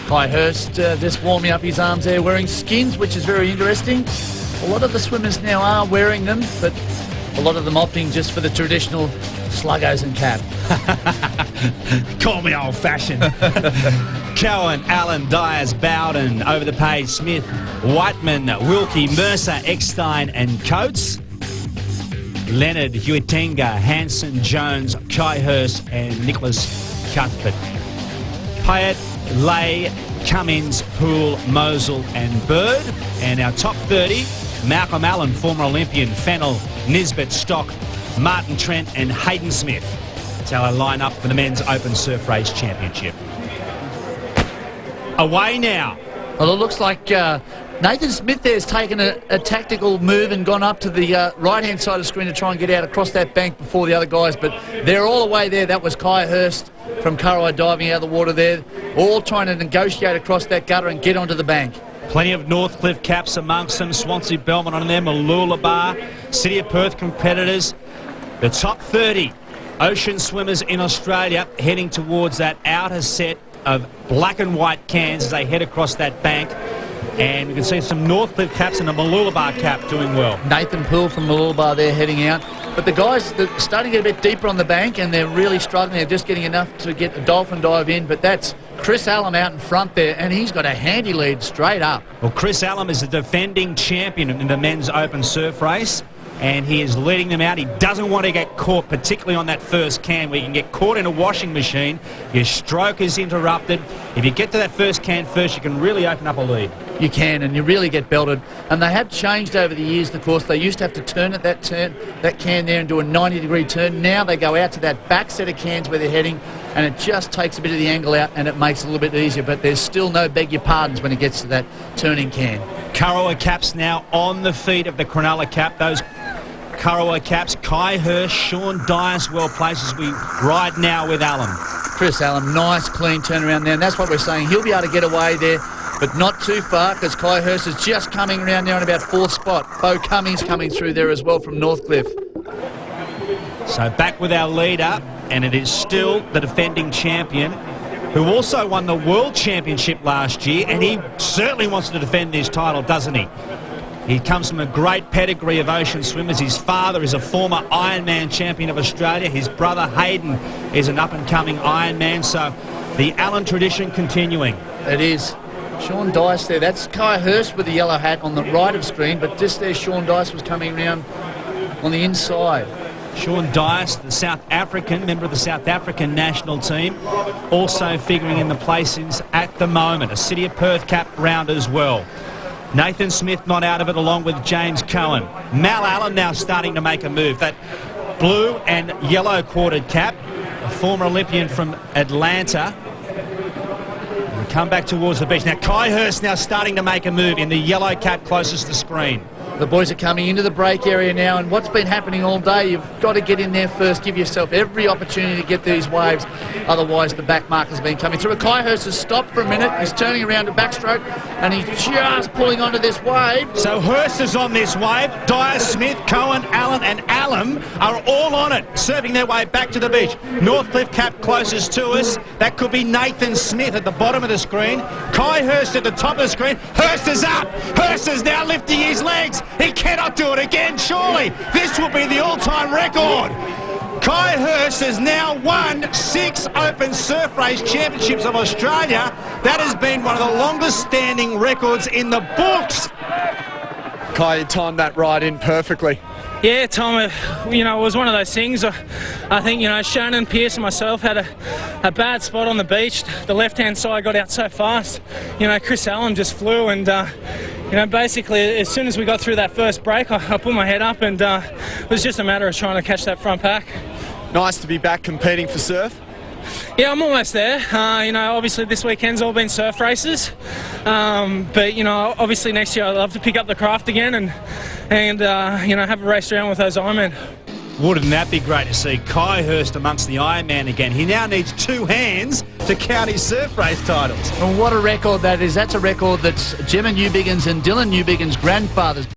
Kai Hurst just warming up his arms there, wearing skins, which is very interesting. A lot of the swimmers now are wearing them, but a lot of them opting just for the traditional sluggos and cap. Call me old-fashioned. Cohen, Allen, Dyers, Bowden, over the page, Smith, Whiteman, Wilkie, Mercer, Eckstein and Coates. Leonard, Huitenga, Hanson, Jones, Kai Hurst and Nicholas Cuthbert. Payet, Lay, Cummins, Poole, Mosel and Bird. And our top 30, Malcolm Allen, former Olympian, Fennell, Nisbet, Stock, Martin Trent and Hayden Smith. That's how I line up for the Men's Open Surf Race Championship. Away now. Well, it looks like Nathan Smith there has taken a tactical move and gone up to the right-hand side of the screen to try and get out across that bank before the other guys, but they're all away there. That was Kai Hurst from Curraway diving out of the water there, all trying to negotiate across that gutter and get onto the bank. Plenty of Northcliffe caps amongst them. Swansea Belmont on them, Mooloolaba, City of Perth competitors. The top 30 ocean swimmers in Australia heading towards that outer set of black and white cans as they head across that bank. And we can see some Northcliffe caps and a Mooloolaba cap doing well. Nathan Poole from Mooloolaba there heading out. But the guys, they're starting to get a bit deeper on the bank and they're really struggling. They're just getting enough to get a dolphin dive in. But that's Chris Allen out in front there, and he's got a handy lead straight up. Well, Chris Allen is the defending champion in the Men's Open Surf Race, and he is leading them out. He doesn't want to get caught, particularly on that first can where you can get caught in a washing machine. Your stroke is interrupted. If you get to that first can first, you can really open up a lead. You can, and you really get belted. And they have changed over the years, of course. They used to have to turn at that can there and do a 90-degree turn. Now they go out to that back set of cans where they're heading, and it just takes a bit of the angle out and it makes it a little bit easier. But there's still no beg your pardons when it gets to that turning can. Curraway caps now on the feet of the Cronulla cap. Those Curraway caps, Kai Hurst, Sean Dyas well placed as we ride now with Allen. Chris Allen, nice clean turnaround there, and that's what we're saying. He'll be able to get away there, but not too far, because Kai Hurst is just coming around now in about fourth spot. Bo Cummings coming through there as well from Northcliffe. So back with our leader, and it is still the defending champion, who also won the World Championship last year, and he certainly wants to defend his title, doesn't he? He comes from a great pedigree of ocean swimmers. His father is a former Ironman champion of Australia. His brother Hayden is an up-and-coming Ironman, so the Allen tradition continuing. It is. Sean Dyas there, that's Kai Hurst with the yellow hat on the right of screen, but just there Sean Dyas was coming around on the inside. Sean Dyas, the South African, member of the South African national team, also figuring in the placings at the moment. A City of Perth cap round as well. Nathan Smith not out of it along with James Cohen. Mal Allen now starting to make a move. That blue and yellow quartered cap, a former Olympian from Atlanta. And come back towards the beach. Now Kai Hurst now starting to make a move in the yellow cap closest to screen. The boys are coming into the break area now, and what's been happening all day, you've got to get in there first, give yourself every opportunity to get these waves, otherwise the back marker's been coming through. Kai Hurst has stopped for a minute, he's turning around to backstroke, and he's just pulling onto this wave. So Hurst is on this wave. Dyer, Smith, Cohen, Allen and Allen are all on it, surfing their way back to the beach. Northcliffe cap closest to us. That could be Nathan Smith at the bottom of the screen. Kai Hurst at the top of the screen. Hurst is up. Hurst is now lifting his legs. He cannot do it again, surely. This will be the all-time record. Kai Hurst has now won 6 Open Surf Race Championships of Australia. That has been one of the longest-standing records in the books. Kai, you timed that right in perfectly. Yeah, Tom, it was one of those things. I think, Shannon, Pearce and myself had a bad spot on the beach. The left-hand side got out so fast. Chris Allen just flew and, basically as soon as we got through that first break, I put my head up and it was just a matter of trying to catch that front pack. Nice to be back competing for surf. Yeah, I'm almost there. Obviously this weekend's all been surf races. But, obviously next year I'd love to pick up the craft again and have a race around with those Ironmen. Wouldn't that be great to see Kai Hurst amongst the Ironman again? He now needs 2 hands to count his surf race titles. And what a record that is. That's a record that's Gemma Newbiggin's and Dylan Newbiggin's grandfathers.